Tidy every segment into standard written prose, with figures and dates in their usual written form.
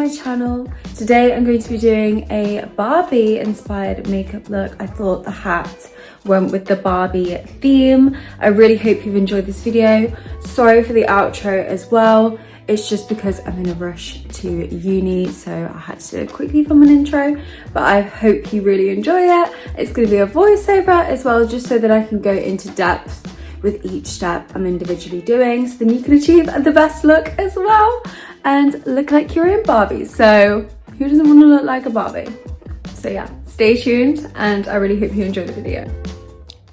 my channel. Today I'm going to be doing a Barbie inspired makeup look. I thought the hat went with the Barbie theme. I really hope you've enjoyed this video. Sorry for the outro as well. It's just because I'm in a rush to uni, so I had to quickly film an intro, but I hope you really enjoy it. It's going to be a voiceover as well, just so that I can go into depth with each step I'm individually doing, so then you can achieve the best look as well and look like your own Barbie. So who doesn't want to look like a Barbie? So yeah, stay tuned and I really hope you enjoy the video.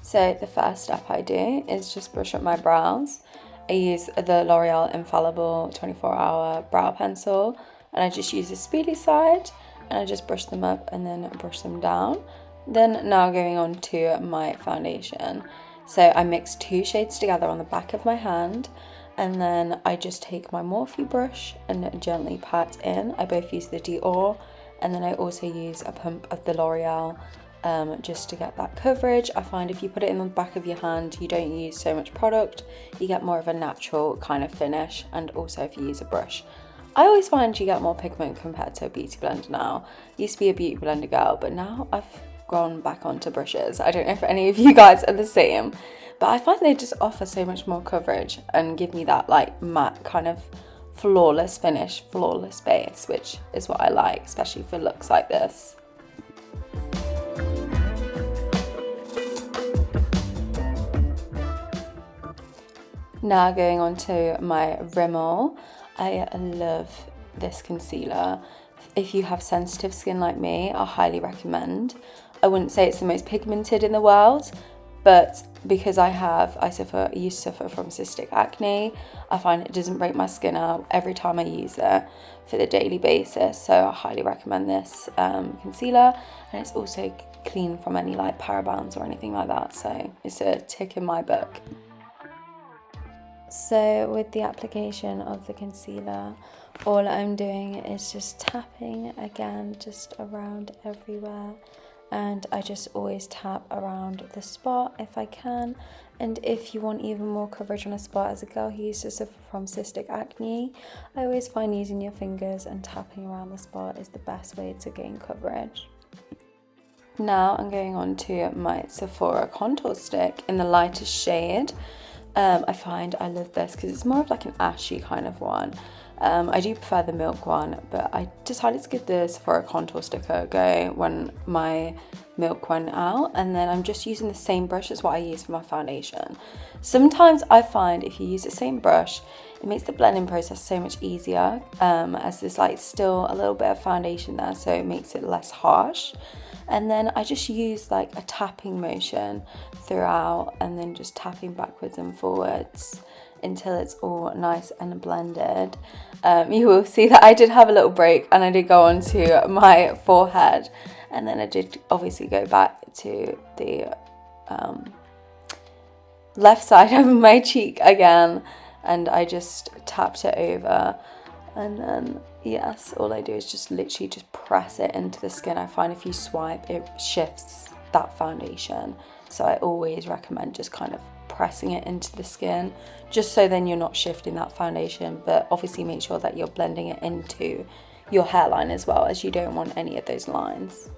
So the first step I do is just brush up my brows. I use the L'Oreal Infallible 24-hour brow pencil, and I just use the speedy side and I just brush them up and then brush them down. Then now going on to my foundation. So I mix 2 shades together on the back of my hand, and then I just take my Morphe brush and gently pat in. I both use the Dior, and then I also use a pump of the L'Oreal just to get that coverage. I find if you put it in the back of your hand, you don't use so much product, you get more of a natural kind of finish. And also if you use a brush, I always find you get more pigment compared to a beauty blender now. Used to be a beauty blender girl, but now I've gone back onto brushes. I don't know if any of you guys are the same, but I find they just offer so much more coverage and give me that like matte kind of flawless finish, flawless base, which is what I like, especially for looks like this. Now going on to my Rimmel. I love this concealer. If you have sensitive skin like me, I highly recommend. I wouldn't say it's the most pigmented in the world, but because I used to suffer from cystic acne, I find it doesn't break my skin out every time I use it for the daily basis. So I highly recommend this concealer, and it's also clean from any like parabens or anything like that. So it's a tick in my book. So with the application of the concealer, all I'm doing is just tapping again, just around everywhere. And I just always tap around the spot if I can. And if you want even more coverage on a spot, as a girl who used to suffer from cystic acne, I always find using your fingers and tapping around the spot is the best way to gain coverage. Now I'm going on to my Sephora contour stick in the lightest shade. I find I love this because it's more of like an ashy kind of one. I do prefer the milk one, but I decided to give the Sephora contour stick a go when my milk went out, and then I'm just using the same brush as what I use for my foundation. Sometimes I find if you use the same brush, it makes the blending process so much easier, as there's like still a little bit of foundation there, so it makes it less harsh. And then I just use like a tapping motion throughout, and then just tapping backwards and forwards until it's all nice and blended. You will see that I did have a little break and I did go on to my forehead, and then I did obviously go back to the left side of my cheek again, and I just tapped it over. And then yes, all I do is just literally just press it into the skin. I find if you swipe, it shifts that foundation, so I always recommend just kind of pressing it into the skin, just so then you're not shifting that foundation, but obviously make sure that you're blending it into your hairline as well, as you don't want any of those lines.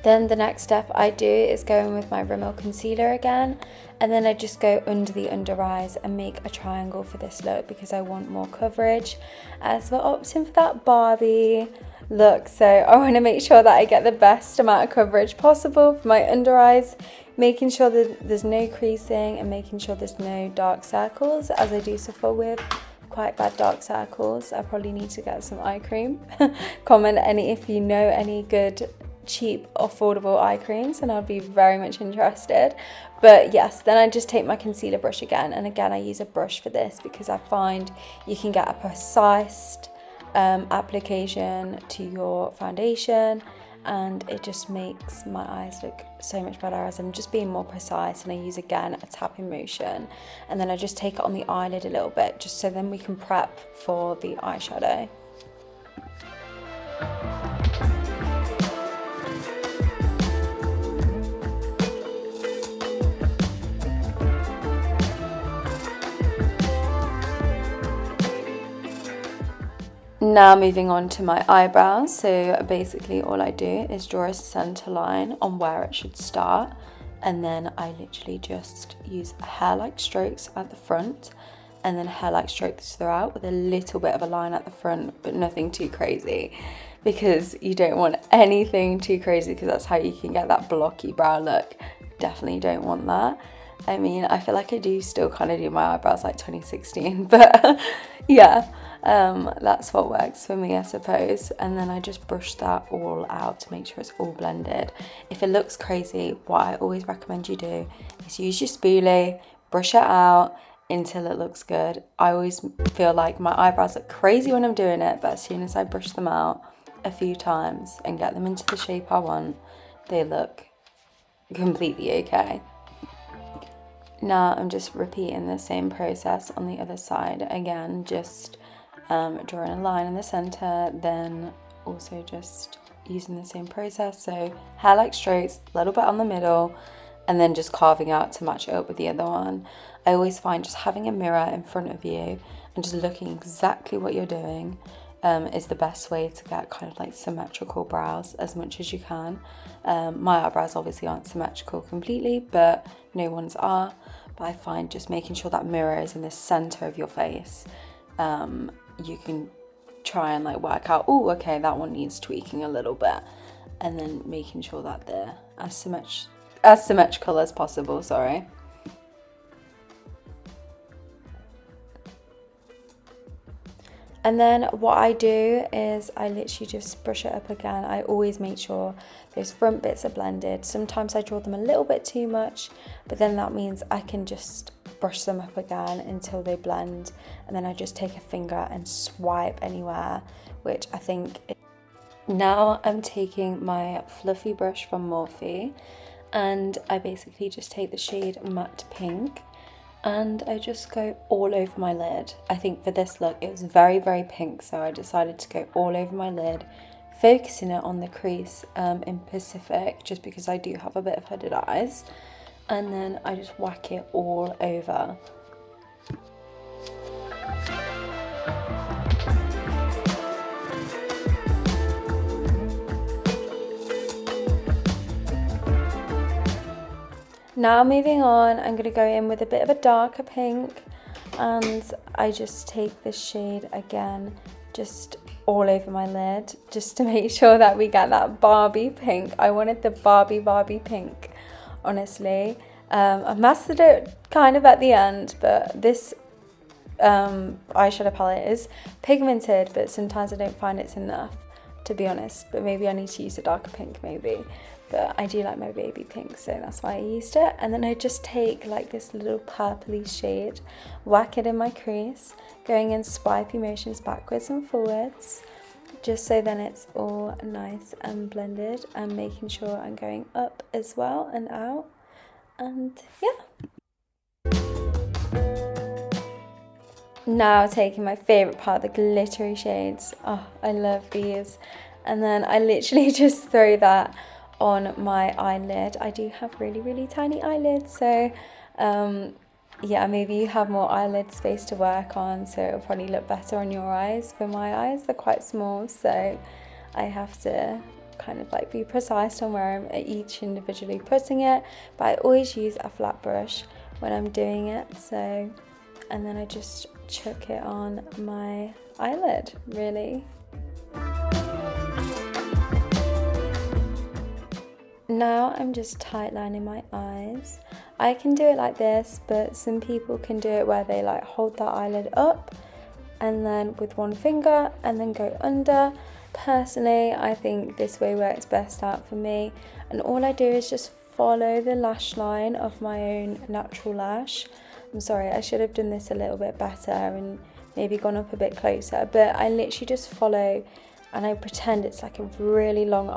Then the next step I do is go in with my Rimmel concealer again, and then I just go under the under eyes and make a triangle for this look because I want more coverage, as we're opting for that Barbie look. So I want to make sure that I get the best amount of coverage possible for my under eyes, making sure that there's no creasing and making sure there's no dark circles, as I do suffer with quite bad dark circles. I probably need to get some eye cream. Comment if you know any good cheap affordable eye creams, and I'd be very much interested. But yes, then I just take my concealer brush again, and again I use a brush for this because I find you can get a precise application to your foundation, and it just makes my eyes look so much better as I'm just being more precise. And I use again a tapping motion, and then I just take it on the eyelid a little bit just so then we can prep for the eyeshadow. Now moving on to my eyebrows. So basically all I do is draw a center line on where it should start, and then I literally just use hair-like strokes at the front and then hair-like strokes throughout with a little bit of a line at the front, but nothing too crazy, because you don't want anything too crazy, because that's how you can get that blocky brow look. Definitely don't want that. I mean, I feel like I do still kind of do my eyebrows like 2016, but yeah, that's what works for me, I suppose. And then I just brush that all out to make sure it's all blended. If it looks crazy, what I always recommend you do is use your spoolie, brush it out until it looks good. I always feel like my eyebrows look crazy when I'm doing it, but as soon as I brush them out a few times and get them into the shape I want, they look completely okay. Now I'm just repeating the same process on the other side again, just drawing a line in the center, then also just using the same process, so hair-like strokes, a little bit on the middle, and then just carving out to match it up with the other one. I always find just having a mirror in front of you and just looking exactly what you're doing is the best way to get kind of like symmetrical brows as much as you can. My eyebrows obviously aren't symmetrical completely, but no one's are. But I find just making sure that mirror is in the center of your face, you can try and like work out, oh, okay, that one needs tweaking a little bit, and then making sure that they're as symmetrical as possible, sorry. And then what I do is I literally just brush it up again. I always make sure those front bits are blended. Sometimes I draw them a little bit too much, but then that means I can just brush them up again until they blend. And then I just take a finger and swipe anywhere, which I think now I'm taking my fluffy brush from Morphe, and I basically just take the shade Matte Pink, and I just go all over my lid. I think for this look it was very, very pink, so I decided to go all over my lid, focusing it on the crease in Pacific, just because I do have a bit of hooded eyes, and then I just whack it all over. Now moving on, I'm going to go in with a bit of a darker pink, and I just take this shade again, just all over my lid, just to make sure that we get that Barbie pink. I wanted the Barbie pink, honestly. I mastered it kind of at the end, but this eyeshadow palette is pigmented, but sometimes I don't find it's enough, to be honest. But maybe I need to use a darker pink, maybe. But I do like my baby pink, so that's why I used it. And then I just take like this little purpley shade, whack it in my crease, going in swipey motions backwards and forwards, just so then it's all nice and blended, and making sure I'm going up as well and out. And yeah. Now taking my favourite part, the glittery shades. Oh, I love these. And then I literally just throw that on my eyelid. I do have really, really tiny eyelids, so yeah, maybe you have more eyelid space to work on, so it'll probably look better on your eyes. For my eyes, they're quite small, so I have to kind of like be precise on where I'm each individually putting it, but I always use a flat brush when I'm doing it. So, and then I just chuck it on my eyelid, really. Now I'm just tightlining my eyes. I can do it like this, but some people can do it where they like hold their eyelid up and then with one finger and then go under. Personally, I think this way works best out for me, and all I do is just follow the lash line of my own natural lash. I'm sorry, I should have done this a little bit better and maybe gone up a bit closer, but I literally just follow and I pretend it's like a really long